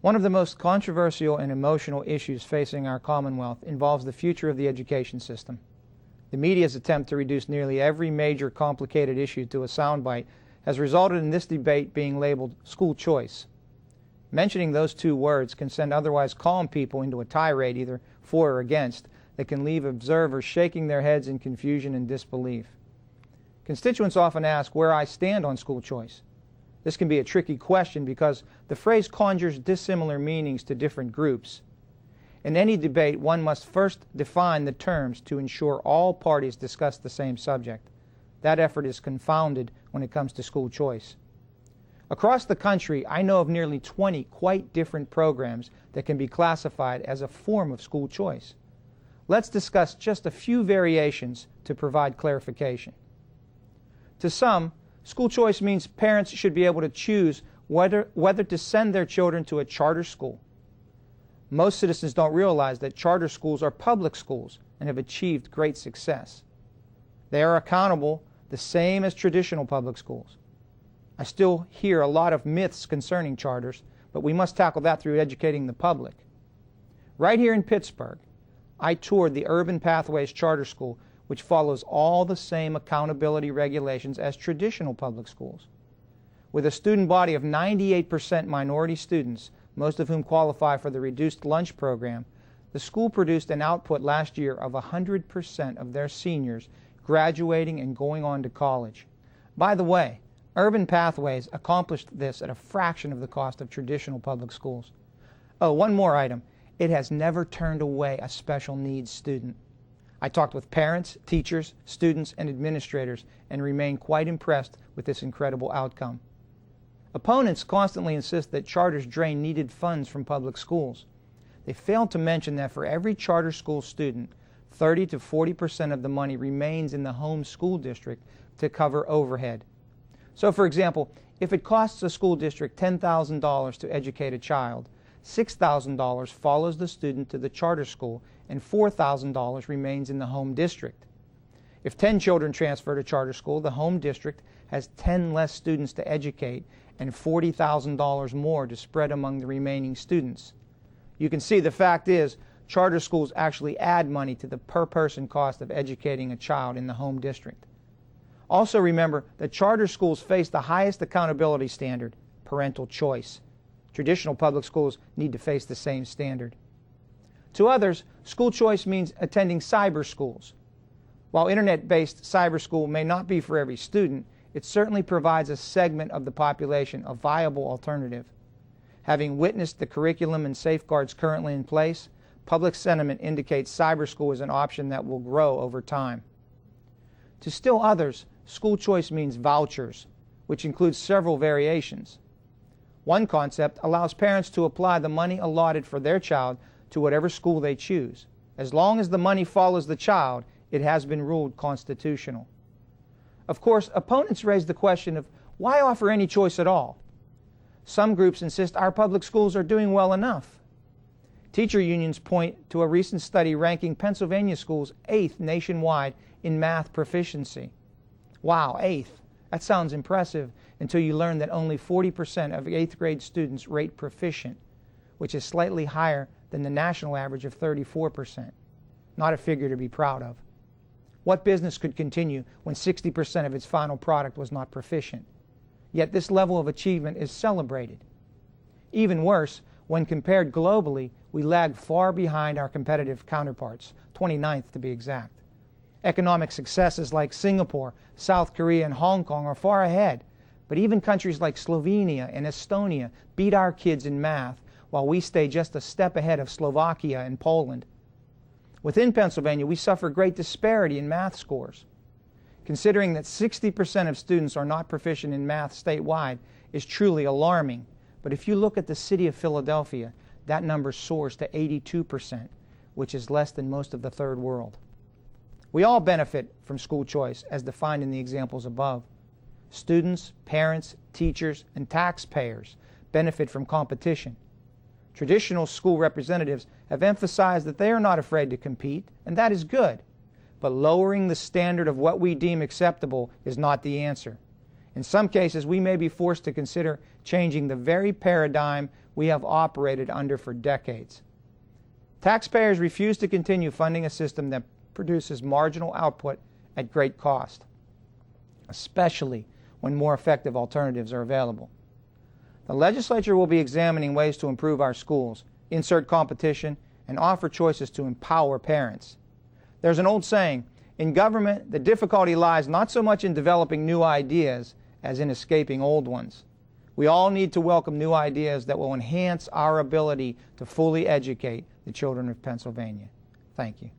One of the most controversial and emotional issues facing our Commonwealth involves the future of the education system. The media's attempt to reduce nearly every major complicated issue to a soundbite has resulted in this debate being labeled school choice. Mentioning those two words can send otherwise calm people into a tirade either for or against that can leave observers shaking their heads in confusion and disbelief. Constituents often ask where I stand on school choice. This can be a tricky question because the phrase conjures dissimilar meanings to different groups. In any debate, one must first define the terms to ensure all parties discuss the same subject. That effort is confounded when it comes to school choice. Across the country, I know of nearly 20 quite different programs that can be classified as a form of school choice. Let's discuss just a few variations to provide clarification. To some, school choice means parents should be able to choose whether to send their children to a charter school. Most citizens don't realize that charter schools are public schools and have achieved great success. They are accountable the same as traditional public schools. I still hear a lot of myths concerning charters, but we must tackle that through educating the public. Right here in Pittsburgh, I toured the Urban Pathways Charter School, which follows all the same accountability regulations as traditional public schools. With a student body of 98% minority students, most of whom qualify for the reduced lunch program, the school produced an output last year of 100% of their seniors graduating and going on to college. By the way, Urban Pathways accomplished this at a fraction of the cost of traditional public schools. Oh, one more item. It has never turned away a special needs student. I talked with parents, teachers, students, and administrators and remain quite impressed with this incredible outcome. Opponents constantly insist that charters drain needed funds from public schools. They fail to mention that for every charter school student, 30 to 40% of the money remains in the home school district to cover overhead. So, for example, if it costs a school district $10,000 to educate a child, $6,000 follows the student to the charter school and $4,000 remains in the home district. If 10 children transfer to charter school, the home district has 10 less students to educate and $40,000 more to spread among the remaining students. You can see the fact is, charter schools actually add money to the per-person cost of educating a child in the home district. Also remember that charter schools face the highest accountability standard, parental choice. Traditional public schools need to face the same standard. To others, school choice means attending cyber schools. While internet-based cyber school may not be for every student, it certainly provides a segment of the population a viable alternative. Having witnessed the curriculum and safeguards currently in place, public sentiment indicates cyber school is an option that will grow over time. To still others, school choice means vouchers, which includes several variations. One concept allows parents to apply the money allotted for their child to whatever school they choose. As long as the money follows the child, it has been ruled constitutional. Of course, opponents raise the question of why offer any choice at all? Some groups insist our public schools are doing well enough. Teacher unions point to a recent study ranking Pennsylvania schools 8th nationwide in math proficiency. Wow, 8th. That sounds impressive until you learn that only 40% of 8th grade students rate proficient, which is slightly higher than the national average of 34%. Not a figure to be proud of. What business could continue when 60% of its final product was not proficient? Yet this level of achievement is celebrated. Even worse, when compared globally, we lag far behind our competitive counterparts, 29th to be exact. Economic successes like Singapore, South Korea, and Hong Kong are far ahead, but even countries like Slovenia and Estonia beat our kids in math, while we stay just a step ahead of Slovakia and Poland. Within Pennsylvania, we suffer great disparity in math scores. Considering that 60% of students are not proficient in math statewide is truly alarming, but if you look at the city of Philadelphia, that number soars to 82%, which is less than most of the third world. We all benefit from school choice, as defined in the examples above. Students, parents, teachers, and taxpayers benefit from competition. Traditional school representatives have emphasized that they are not afraid to compete, and that is good. But lowering the standard of what we deem acceptable is not the answer. In some cases, we may be forced to consider changing the very paradigm we have operated under for decades. Taxpayers refuse to continue funding a system that produces marginal output at great cost, especially when more effective alternatives are available. The legislature will be examining ways to improve our schools, insert competition, and offer choices to empower parents. There's an old saying, in government, the difficulty lies not so much in developing new ideas as in escaping old ones. We all need to welcome new ideas that will enhance our ability to fully educate the children of Pennsylvania. Thank you.